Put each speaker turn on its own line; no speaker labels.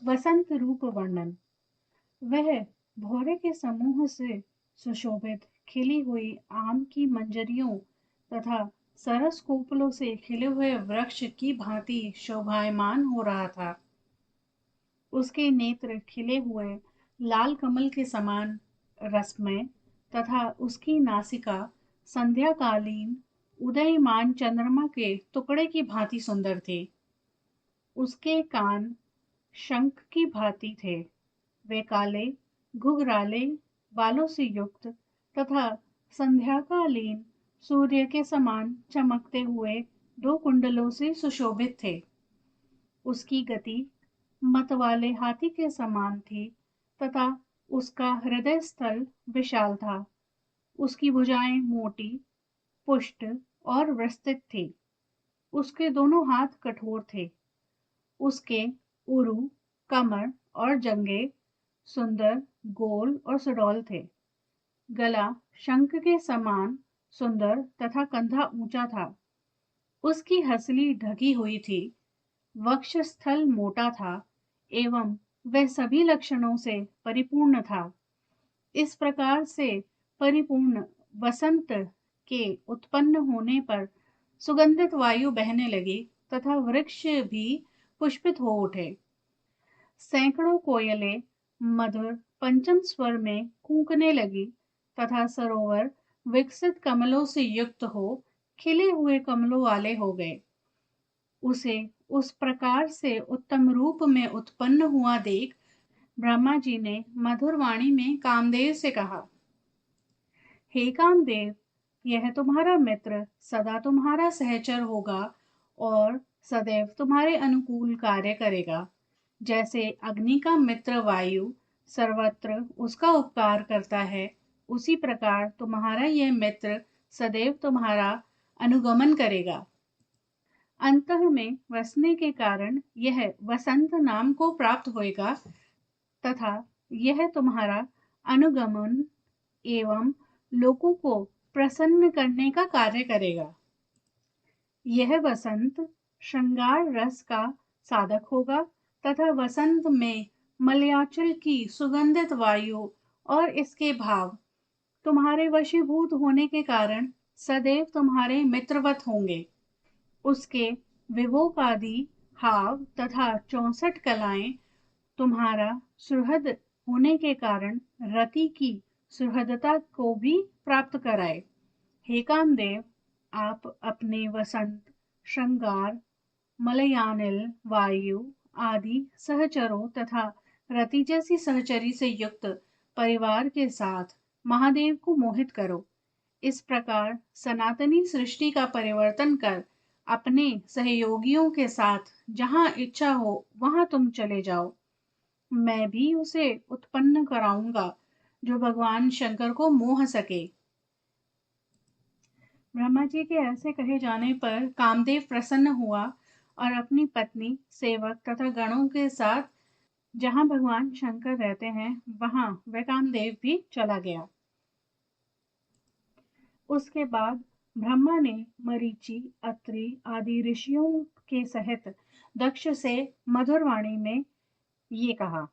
वसंत रूप वर्णन। वह भौरे के समूह से सुशोभित खिली हुई आम की मंजरियों तथा सरस कोपलों से खिले हुए वृक्ष की भांति शोभायमान हो रहा था। उसके नेत्र खिले हुए लाल कमल के समान रसमय तथा उसकी नासिका संध्याकालीन उदयमान चंद्रमा के टुकड़े की भांति सुंदर थी। उसके कान शंख की भांति थे। वे काले घुघराले बालों से युक्त तथा संध्याकालीन सूर्य के समान चमकते हुए दो कुंडलों से सुशोभित थे। उसकी गति मतवाले हाथी के समान थी तथा उसका हृदय स्थल विशाल था। उसकी भुजाएं मोटी, पुष्ट और विस्तृत थी। उसके दोनों हाथ कठोर थे। उसके उरु, कमर और जंघे सुंदर, गोल और सुडौल थे। गला शंख के समान सुंदर तथा कंधा ऊंचा था। उसकी हंसली ढकी हुई थी। वक्षस्थल मोटा था एवं वह सभी लक्षणों से परिपूर्ण था। इस प्रकार से परिपूर्ण वसंत के उत्पन्न होने पर सुगंधित वायु बहने लगी तथा वृक्ष भी पुष्पित हो उठे। सैकड़ों कोयलें मधुर पंचम स्वर में कूकने लगी तथा सरोवर विकसित कमलों से युक्त हो खिले हुए कमलों वाले हो गए। उसे उस प्रकार से उत्तम रूप में उत्पन्न हुआ देख ब्रह्मा जी ने मधुर वाणी में कामदेव से कहा, हे कामदेव, यह तुम्हारा मित्र सदा तुम्हारा सहचर होगा और सदैव तुम्हारे अनुकूल कार्य करेगा। जैसे अग्नि का मित्र वायु सर्वत्र उसका उपकार करता है, उसी प्रकार तुम्हारा यह मित्र सदैव तुम्हारा अनुगमन करेगा। अंतः में वसने के कारण यह वसंत नाम को प्राप्त होएगा तथा यह तुम्हारा अनुगमन एवं लोगों को प्रसन्न करने का कार्य करेगा। यह वसंत श्रृंगार रस का साधक होगा तथा वसंत में मलयाचल की सुगंधित वायु और इसके भाव तुम्हारे वशीभूत होने के कारण सदैव तुम्हारे मित्रवत होंगे। उसके विभोगादि हाव तथा 64 कलाएं तुम्हारा सुहृद होने के कारण रति की सुहृदता को भी प्राप्त कराए। हे कामदेव, आप अपने वसंत, श्रृंगार, मलयानिल, वायु आदि सहचरों तथा रति जैसी सहचरी से युक्त परिवार के साथ महादेव को मोहित करो। इस प्रकार सनातनी सृष्टि का परिवर्तन कर अपने सहयोगियों के साथ जहां इच्छा हो वहां तुम चले जाओ। मैं भी उसे उत्पन्न कराऊंगा जो भगवान शंकर को मोह सके। ब्रह्मा जी के ऐसे कहे जाने पर कामदेव प्रसन्न हुआ और अपनी पत्नी, सेवक तथा गणों के साथ जहां भगवान शंकर रहते हैं वहां वह कामदेव भी चला गया। उसके बाद ब्रह्मा ने मरीचि, अत्रि आदि ऋषियों के सहित दक्ष से मधुर वाणी में ये कहा,